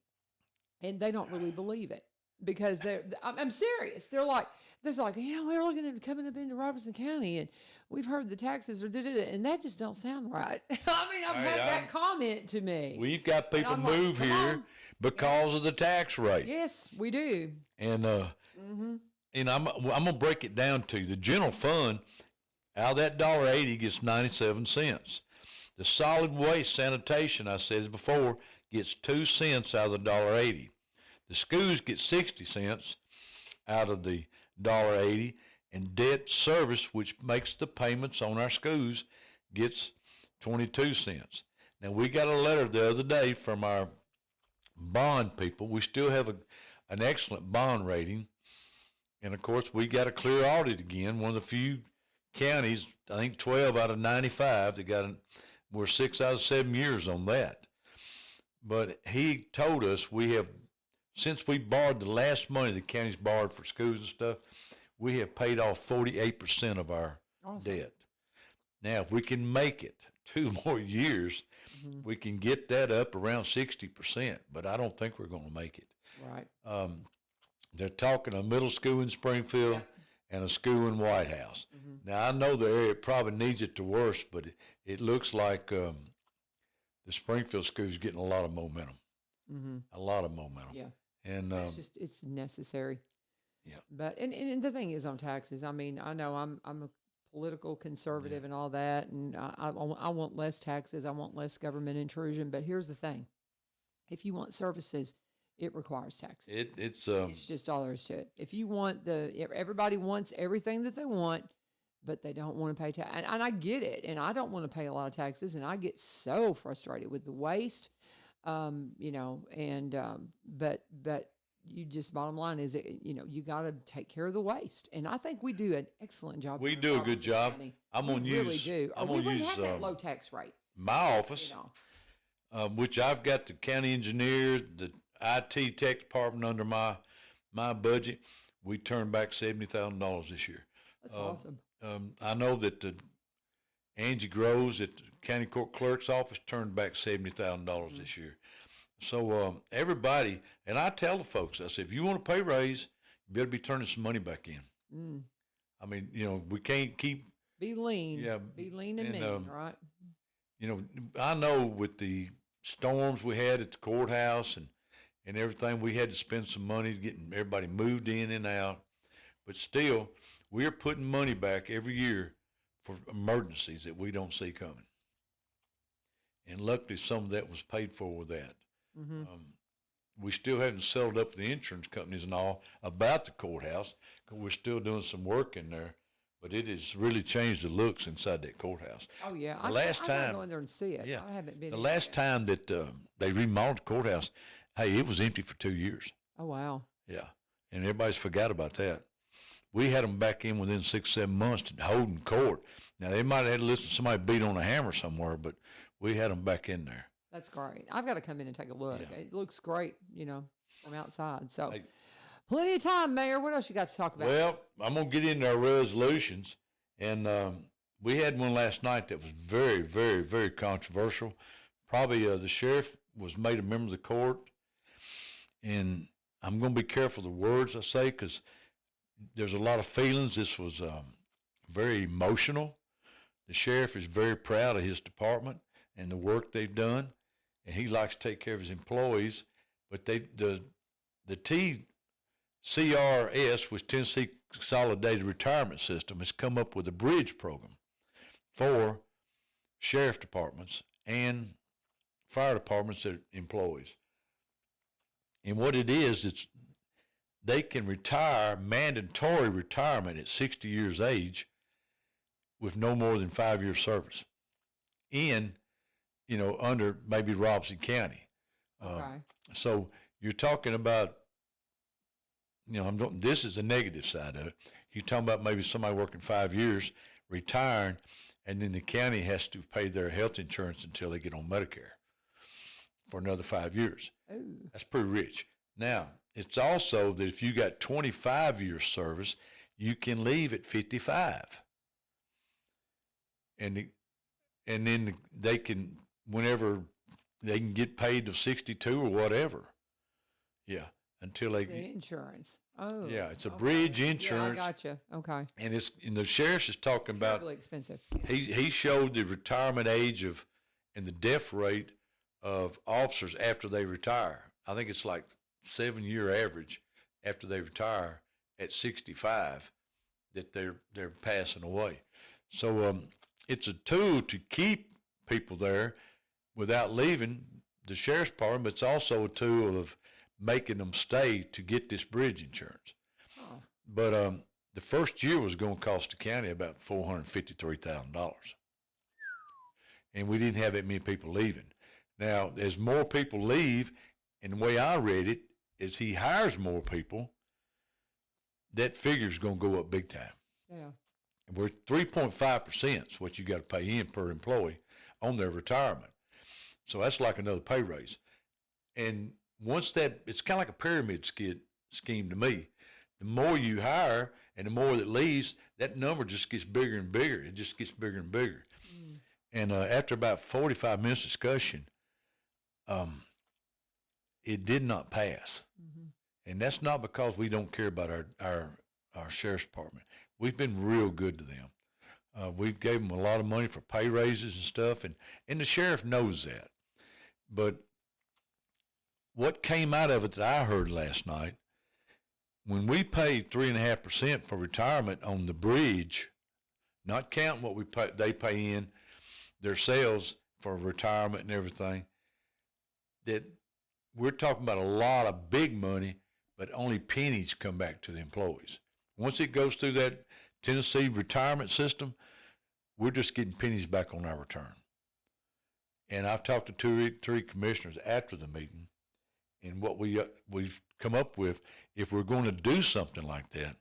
and they don't really believe it because I'm serious. They're like, we're looking at coming up into Robertson County, and we've heard the taxes are and that just don't sound right. I've had that comment to me. We've got people move here because of the tax rate. Yes, we do. And I'm gonna break it down to you. The general fund. Out of that $1.80 gets 97 cents. The solid waste sanitation, I said before, gets 2 cents out of the $1.80. The schools get 60 cents out of the $1.80, and debt service, which makes the payments on our schools, gets 22 cents. Now, we got a letter the other day from our bond people. We still have an excellent bond rating, and of course, we got a clear audit again, one of the few counties, I think 12 out of 95, we're 6 out of 7 years on that. But he told us since we borrowed the last money the county's borrowed for schools and stuff, we have paid off 48% of our debt. Now, if we can make it 2 more years, we can get that up around 60%, but I don't think we're going to make it. Right. They're talking a middle school in Springfield and a school in White House. Now, I know the area probably needs it the worst, but it looks like the Springfield school is getting a lot of momentum. A lot of momentum. Yeah. And it's necessary. Yeah. But and the thing is on taxes, I mean, I know I'm a political conservative and all that, and I want less taxes. I want less government intrusion. But here's the thing: if you want services, it requires taxes. It's just all there is to it. If you want everybody wants everything that they want, but they don't want to pay tax. And I get it. And I don't want to pay a lot of taxes. And I get so frustrated with the waste, you know, and, but you just bottom line is, you got to take care of the waste. And I think we do an excellent job. We do a good job. County. I'm going to use, really do. I'm we going to wouldn't use have that low tax rate. my office, which I've got the county engineer, the IT tech department under my budget. We turned back $70,000 this year. That's awesome. I know that Angie Groves at the county court clerk's office turned back $70,000 this year. So everybody, and I tell the folks, I say, if you want a pay raise, you better be turning some money back in. I mean, we can't keep. Be lean. Yeah. Be lean and mean, right? I know with the storms we had at the courthouse and everything, we had to spend some money getting everybody moved in and out. But still, we're putting money back every year for emergencies that we don't see coming. And luckily, some of that was paid for with that. We still haven't settled up with the insurance companies and all about the courthouse, because we're still doing some work in there. But it has really changed the looks inside that courthouse. Oh, yeah. The last I time, go in there and see it. Yeah, I haven't been the in last yet. time that they remodeled the courthouse, hey, it was empty for 2 years. Oh, wow. Yeah, and everybody's forgot about that. We had them back in within 6, 7 months holding court. Now, they might have had to listen to somebody beat on a hammer somewhere, but we had them back in there. That's great. I've got to come in and take a look. Yeah. It looks great, from outside. So, Hey. plenty of time, Mayor. What else you got to talk about? Well, I'm going to get into our resolutions, and we had one last night that was very, very, very controversial. Probably the sheriff was made a member of the court, and I'm going to be careful the words I say, because there's a lot of feelings. This was very emotional. The sheriff is very proud of his department and the work they've done, and he likes to take care of his employees. But the TCRS, which Tennessee Consolidated Retirement System, has come up with a bridge program for sheriff departments and fire departments that employees. And what it is, it's they can retire, mandatory retirement at 60 years age with no more than 5 years service under maybe Robertson County. Okay. So you're talking about, this is the negative side of it. You're talking about maybe somebody working 5 years, retiring, and then the county has to pay their health insurance until they get on Medicare for another 5 years. Ooh. That's pretty rich. Now, it's also that if you got 25 years service, you can leave at 55. And then they can, whenever they can get paid to 62 or whatever. Yeah, until they The insurance. Oh. Yeah, it's a okay. bridge insurance. Yeah, I got you. Okay. And the sheriff is talking about, Really expensive. he showed the retirement age and the death rate of officers after they retire. I think it's like 7-year average after they retire at 65 that they're passing away. So it's a tool to keep people there without leaving the sheriff's department, but it's also a tool of making them stay to get this bridge insurance. Oh. But the first year was going to cost the county about $453,000. And we didn't have that many people leaving. Now, as more people leave, and the way I read it is he hires more people, that figure's going to go up big time. Yeah. And we're 3.5% is what you got to pay in per employee on their retirement. So that's like another pay raise. And once it's kind of like a pyramid scheme to me. The more you hire and the more that leaves, that number just gets bigger and bigger. It just gets bigger and bigger. Mm. And after about 45 minutes discussion, it did not pass. Mm-hmm. And that's not because we don't care about our sheriff's department. We've been real good to them. We've gave them a lot of money for pay raises and stuff, and the sheriff knows that. But what came out of it that I heard last night, when we paid 3.5% for retirement on the bridge, not counting what they pay in their sales for retirement and everything, that we're talking about a lot of big money, but only pennies come back to the employees. Once it goes through that Tennessee retirement system, we're just getting pennies back on our return. And I've talked to 2 or 3 commissioners after the meeting, and what we've come up with, if we're going to do something like that,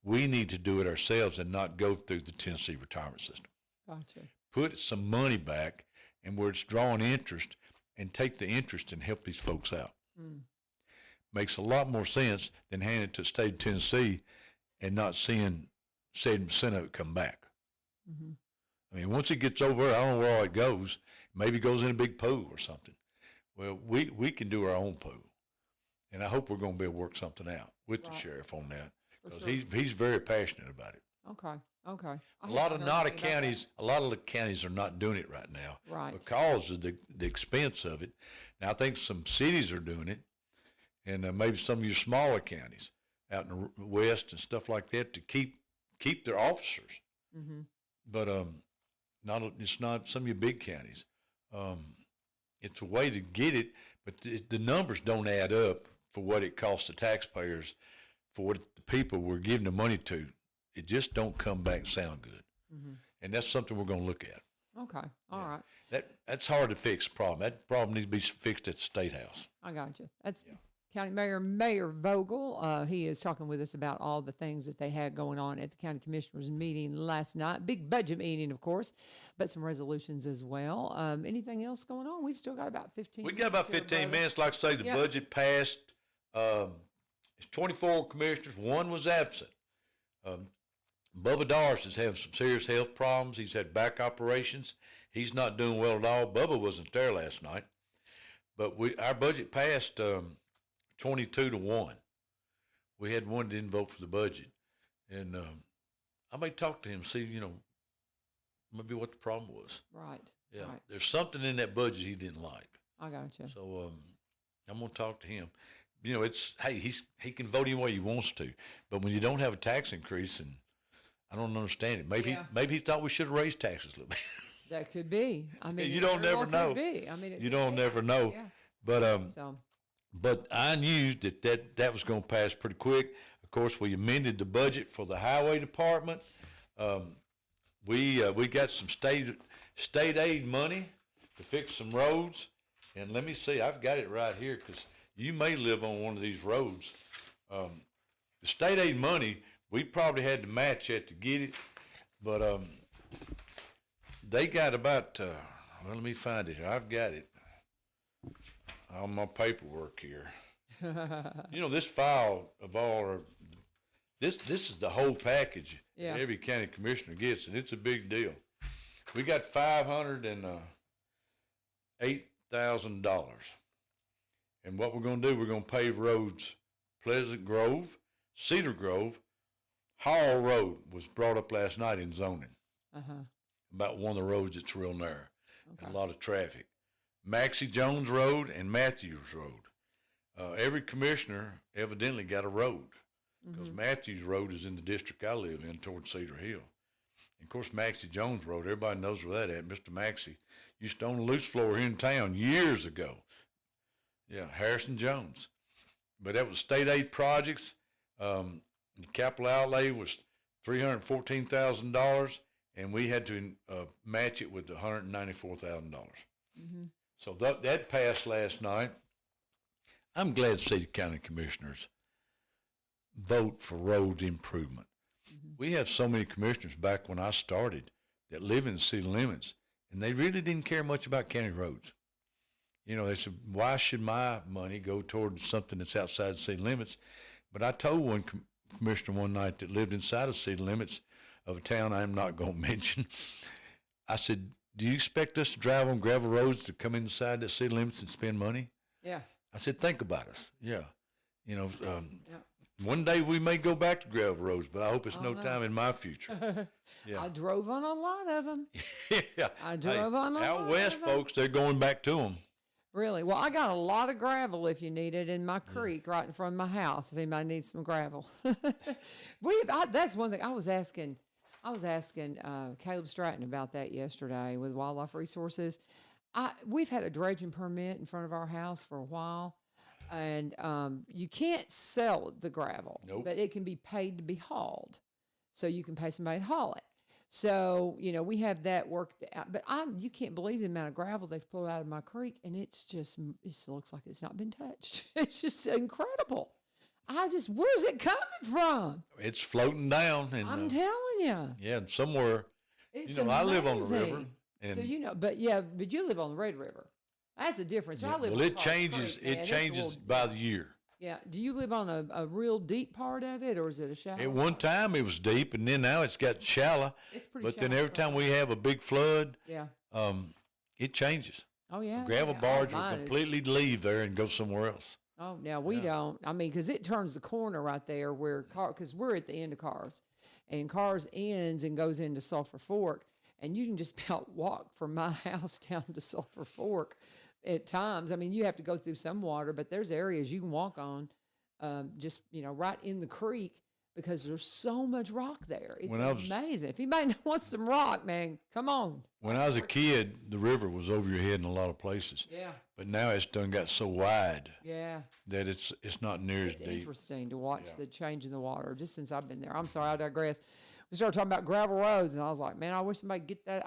we need to do it ourselves and not go through the Tennessee retirement system. Gotcha. Put some money back, and where it's drawing interest, and take the interest and help these folks out. Makes a lot more sense than handing it to the state of Tennessee and not seeing 7% of it come back. I mean, once it gets over, I don't know where all it goes. Maybe it goes in a big pool or something. Well, we can do our own pool, and I hope we're going to be able to work something out with the sheriff on that, because he's very passionate about it. Okay. A lot of the counties are not doing it right now, because of the expense of it. Now I think some cities are doing it, and maybe some of your smaller counties out in the west and stuff like that to keep their officers. But it's not some of your big counties. It's a way to get it, but the numbers don't add up for what it costs the taxpayers, for what the people we're giving the money to. It just don't come back and sound good. And that's something we're going to look at. Okay. All right. That's hard to fix the problem. That problem needs to be fixed at the State House. I got you. That's County Mayor Vogle. He is talking with us about all the things that they had going on at the County Commissioners meeting last night. Big budget meeting, of course, but some resolutions as well. Anything else going on? We've still got about 15 minutes. We got about 15 minutes. Like I say, the budget passed. It's 24 commissioners. 1 was absent. Bubba Dars is having some serious health problems. He's had back operations. He's not doing well at all. Bubba wasn't there last night. But our budget passed 22-1. We had one that didn't vote for the budget. And I may talk to him, see, maybe what the problem was. Right. Yeah. Right. There's something in that budget he didn't like. I got you. So I'm going to talk to him. He can vote any way he wants to. But when you don't have a tax increase, and I don't understand it. Maybe he thought we should have raised taxes a little bit. That could be. I mean, you don't never know. You don't never know. Yeah. But but I knew that was going to pass pretty quick. Of course, we amended the budget for the highway department. We got some state aid money to fix some roads. And let me see, I've got it right here, because you may live on one of these roads. The state aid money, we probably had to match it to get it, but they got about, let me find it here. I've got it on my paperwork here. This file of all this is the whole package that every county commissioner gets, and it's a big deal. We got $508,000. And what we're going to do, we're going to pave roads. Pleasant Grove, Cedar Grove, Hall Road was brought up last night in zoning. About one of the roads that's real narrow. Okay. A lot of traffic. Maxie Jones Road and Matthews Road. Every commissioner evidently got a road, because Matthews Road is in the district I live in towards Cedar Hill. And of course, Maxie Jones Road, everybody knows where that at. Mr. Maxie used to own a loose floor here in town years ago. Yeah, Harrison Jones. But that was state aid projects. The capital outlay was $314,000, and we had to match it with $194,000. So that passed last night. I'm glad to see the county commissioners vote for road improvement. We have so many commissioners back when I started that live in the city limits, and they really didn't care much about county roads. They said, why should my money go toward something that's outside the city limits? But I told one commissioner one night that lived inside the city limits of a town I'm not going to mention, I said, do you expect us to drive on gravel roads to come inside the city limits and spend money? Yeah. I said, think about us. Yeah. One day we may go back to gravel roads, but I hope it's no time in my future. Yeah. I drove on a lot of them. Yeah. I drove on a lot out west, of them. folks, they're going back to them. Really? Well, I got a lot of gravel if you need it in my creek right in front of my house. If anybody needs some gravel, that's one thing I was asking. Caleb Stratton about that yesterday with Wildlife Resources. We've had a dredging permit in front of our house for a while, and you can't sell the gravel, but it can be paid to be hauled. So you can pay somebody to haul it. So, we have that worked out. But you can't believe the amount of gravel they've pulled out of my creek, and it looks like it's not been touched. It's just incredible. Where's it coming from? It's floating down. And, I'm telling you. Yeah, and somewhere, It's I live on the river. And so, but you live on the Red River. That's the difference. Yeah, I live well, on it changes. Creek, it changes by the year. Yeah. Do you live on a real deep part of it, or is it a shallow? At one time, it was deep, and then now it's got shallow. It's pretty But shallow. then every time we have a big flood, Yeah. it changes. Oh, yeah. The gravel yeah. barge will Mine completely leave there and go somewhere else. Oh, now we don't. I mean, because it turns the corner right there because we're at the end of Cars, and Cars ends and goes into Sulphur Fork, and you can just about walk from my house down to Sulphur Fork at times. I mean, you have to go through some water, but there's areas you can walk on, right in the creek because there's so much rock there. It's amazing. If anybody wants some rock, man, come on. When I was a kid, the river was over your head in a lot of places. Yeah. But now it's done got so wide. Yeah. That it's not near as It's deep. interesting to watch the change in the water just since I've been there. I'm sorry, I digress. We started talking about gravel roads, and I was like, man, I wish somebody could get that.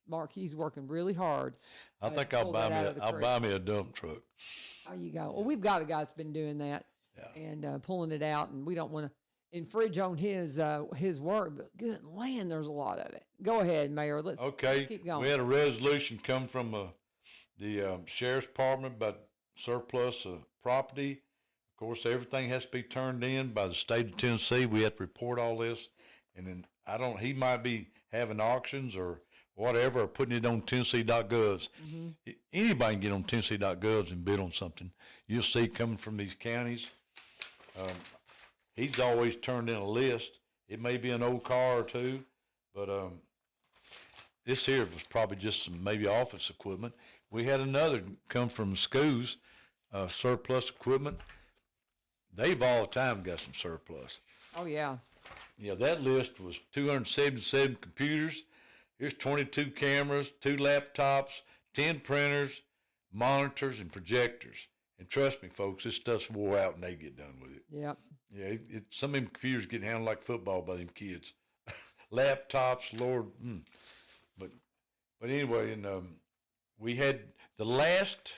Mark, he's working really hard. I think I'll buy me a dump truck. There you go. Well, we've got a guy that's been doing that and pulling it out, and we don't want to infringe on his work, but good land, there's a lot of it. Go ahead, Mayor. Let's keep going. We had a resolution come from the Sheriff's Department about surplus property. Of course, everything has to be turned in by the state of Tennessee. We have to report all this, and then he might be having auctions or whatever, or putting it on Tennessee.govs. Mm-hmm. Anybody can get on Tennessee.govs and bid on something. You'll see coming from these counties. He's always turned in a list. It may be an old car or two, but this here was probably just some maybe office equipment. We had another come from schools, surplus equipment. They've all the time got some surplus. Oh, yeah. Yeah, that list was 277 computers. Here's 22 cameras, 2 laptops, 10 printers, monitors, and projectors. And trust me, folks, this stuff's wore out when they get done with it. Yep. Yeah, some of them computers get handled like football by them kids. Laptops, Lord. But anyway, and we had the last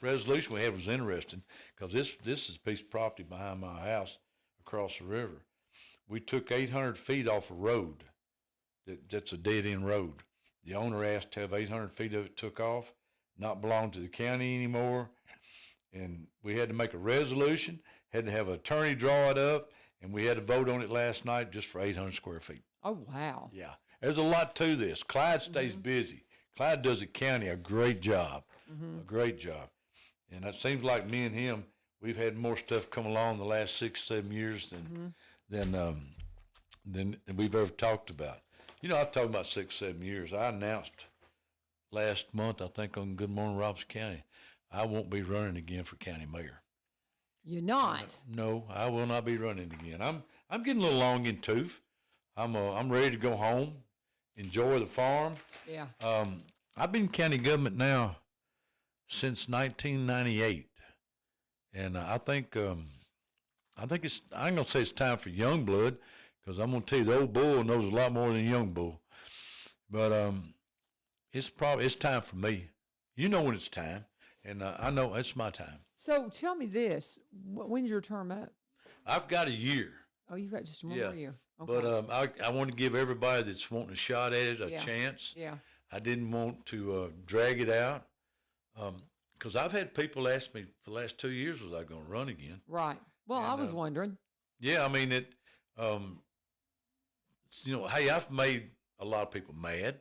resolution we had was interesting because this is a piece of property behind my house across the river. We took 800 feet off a road. That's a dead-end road. The owner asked to have 800 feet of it took off, not belong to the county anymore. And we had to make a resolution, had to have an attorney draw it up, and we had to vote on it last night just for 800 square feet. Oh, wow. Yeah. There's a lot to this. Clyde stays busy. Clyde does the county a great job, a great job. And it seems like me and him, we've had more stuff come along the last 6-7 years than we've ever talked about. I've talked about 6-7 years. I announced last month, I think, on Good Morning Robertson County, I won't be running again for county mayor. You're not? No, I will not be running again. I'm getting a little long in tooth. I'm ready to go home, enjoy the farm. Yeah. I've been in county government now since 1998, and I think it's. I'm gonna say it's time for young blood, because I'm gonna tell you the old bull knows a lot more than the young bull. But it's time for me. You know when it's time, and I know it's my time. So tell me this: when's your term up? I've got a year. Oh, you've got just one more year. Okay. But I want to give everybody that's wanting a shot at it a chance. Yeah. I didn't want to drag it out, because I've had people ask me for the last 2 years, was I going to run again? Right. Well, I was wondering. Yeah, I mean, hey, I've made a lot of people mad.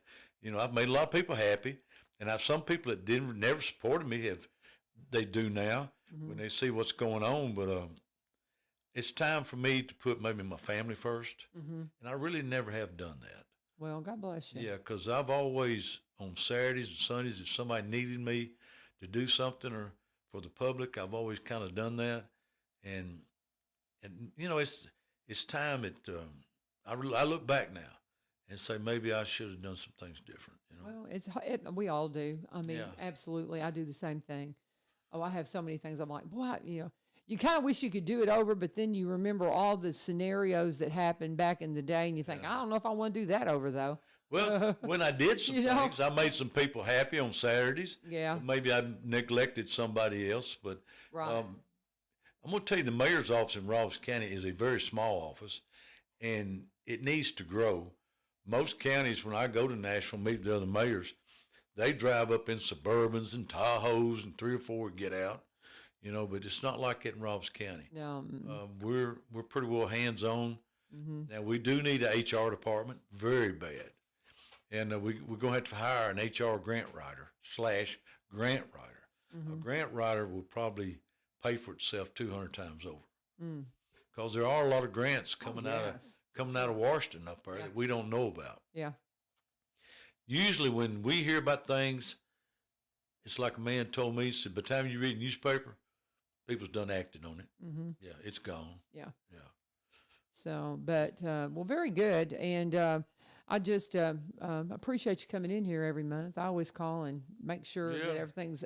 I've made a lot of people happy, and some people that never supported me they do now when they see what's going on. But it's time for me to put maybe my family first, and I really never have done that. Well, God bless you. Yeah, because I've always, on Saturdays and Sundays, if somebody needed me to do something or for the public, I've always kind of done that, and it's time that I look back now and say maybe I should have done some things different. Well, we all do. I mean, Yeah. absolutely. I do the same thing. Oh, I have so many things. I'm like, what? You kind of wish you could do it over, but then you remember all the scenarios that happened back in the day, and you think, I don't know if I want to do that over, though. Well, when I did some things, I made some people happy on Saturdays. Yeah. Maybe I neglected somebody else, but Right. I'm going to tell you the mayor's office in Robertson County is a very small office, and it needs to grow. Most counties, when I go to Nashville, meet the other mayors, they drive up in Suburbans and Tahoes and 3 or 4 get out, but it's not like it in Robertson County. No. We're pretty well hands-on. Mm-hmm. Now, we do need an HR department, very bad. And we're going to have to hire an HR grant writer / grant writer. Mm-hmm. A grant writer will probably pay for itself 200 times over. Mm. Because there are a lot of grants coming yes. out of Washington up there that we don't know about. Yeah. Usually when we hear about things, it's like a man told me, he said, by the time you read a newspaper, people's done acting on it. Mm-hmm. Yeah, it's gone. Yeah. Yeah. So, but, well, very good. And I just appreciate you coming in here every month. I always call and make sure that everything's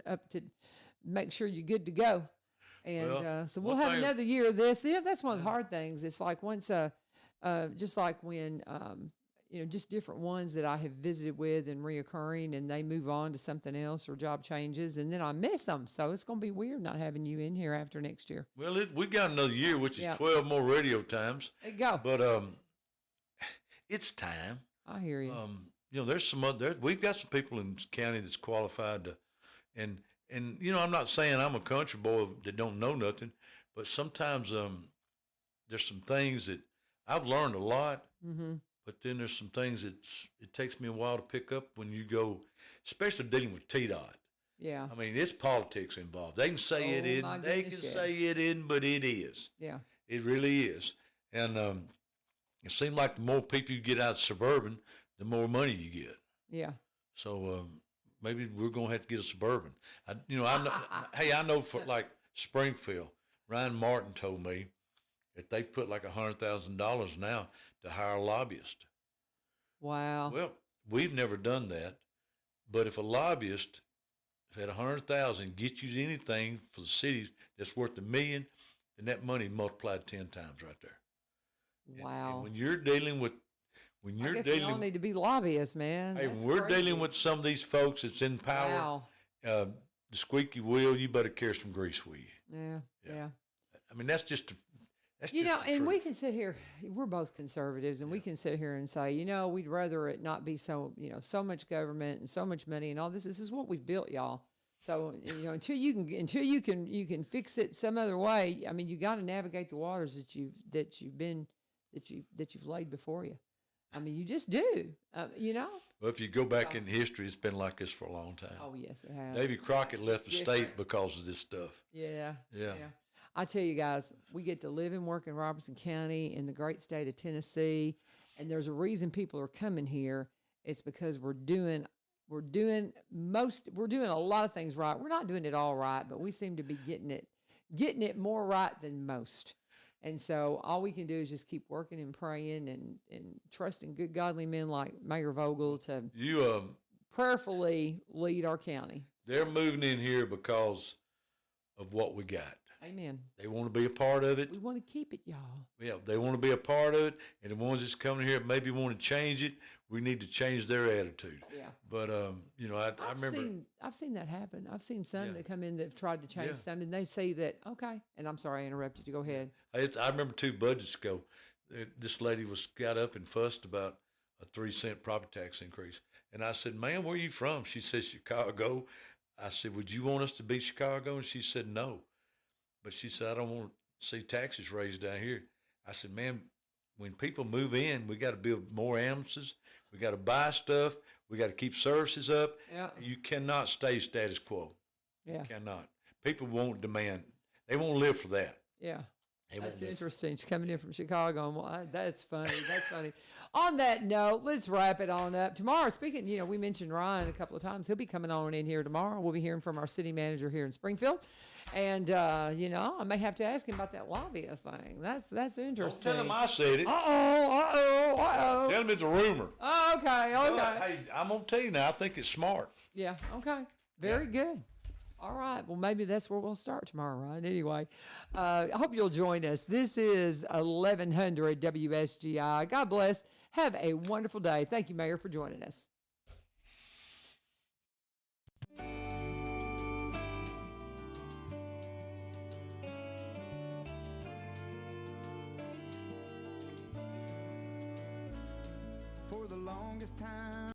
make sure you're good to go. And so we'll have another year of this. Yeah, that's one of the hard things. It's like once, just like when, just different ones that I have visited with and reoccurring, and they move on to something else or job changes, and then I miss them. So it's going to be weird not having you in here after next year. Well, we got another year, which is 12 more radio times. There you go. But it's time. I hear you. There's some other. We've got some people in the county that's qualified to, and I'm not saying I'm a country boy that don't know nothing, but sometimes there's some things that I've learned a lot. Mm-hmm. But then there's some things it takes me a while to pick up when you go, especially dealing with TDOT. Yeah. I mean, it's politics involved. They can say it isn't. They can say it isn't, but it is. Yeah. It really is. And it seems like the more people you get out of suburban, the more money you get. Yeah. So maybe we're going to have to get a suburban. I know for like Springfield, Ryan Martin told me that they put like $100,000 now to hire a lobbyist. Wow. Well, we've never done that, but if a lobbyist at $100,000 gets you anything for the city that's worth $1 million, then that money multiplied 10 times right there. Wow. And when you're dealing with, I guess we all need to be lobbyists, man. Hey, That's when we're crazy. dealing with some of these folks that's in power, Wow. The squeaky wheel, you better carry some grease with you. Yeah. I mean, that's just. And we can sit here, we're both conservatives, and we can sit here and say, we'd rather it not be so, so much government and so much money and all this. This is what we've built, y'all. So, until you can fix it some other way, I mean, you got to navigate the waters that you've laid before you. I mean, you just do, Well, if you go back in history, it's been like this for a long time. Oh, yes, it has. Davy Crockett left the state because of this stuff. Yeah. Yeah. I tell you guys, we get to live and work in Robertson County in the great state of Tennessee, and there's a reason people are coming here. It's because we're doing a lot of things right. We're not doing it all right, but we seem to be getting it more right than most. And so all we can do is just keep working and praying and trusting good godly men like Mayor Vogle to prayerfully lead our county. They're moving in here because of what we got. Amen. They want to be a part of it. We want to keep it, y'all. Yeah, they want to be a part of it, and the ones that's coming here maybe want to change it. We need to change their attitude. Yeah. But I remember I've seen that happen. I've seen some that come in that've tried to change something. They say that okay, and I'm sorry I interrupted you. Go ahead. I remember 2 budgets ago, this lady got up and fussed about a 3-cent property tax increase, and I said, "Ma'am, where are you from?" She said, "Chicago." I said, "Would you want us to be Chicago?" And she said, "No." But she said, "I don't want to see taxes raised down here." I said, "Ma'am, when people move in, we got to build more ambulances. We got to buy stuff. We got to keep services up. Yeah. You cannot stay status quo. Yeah. You cannot. People won't demand. They won't live for that. Yeah. That's interesting. She's coming in from Chicago. And, well, that's funny. That's funny. On that note, let's wrap it on up. Tomorrow, speaking, we mentioned Ryan a couple of times. He'll be coming on in here tomorrow. We'll be hearing from our city manager here in Springfield. And, I may have to ask him about that lobbyist thing. That's interesting. Don't tell him I said it. Uh-oh. Tell him it's a rumor. Oh, okay. But, hey, I'm going to tell you now, I think it's smart. Yeah, okay. Very good. All right. Well, maybe that's where we'll start tomorrow, right? Anyway, I hope you'll join us. This is 1100 WSGI. God bless. Have a wonderful day. Thank you, Mayor, for joining us. For the longest time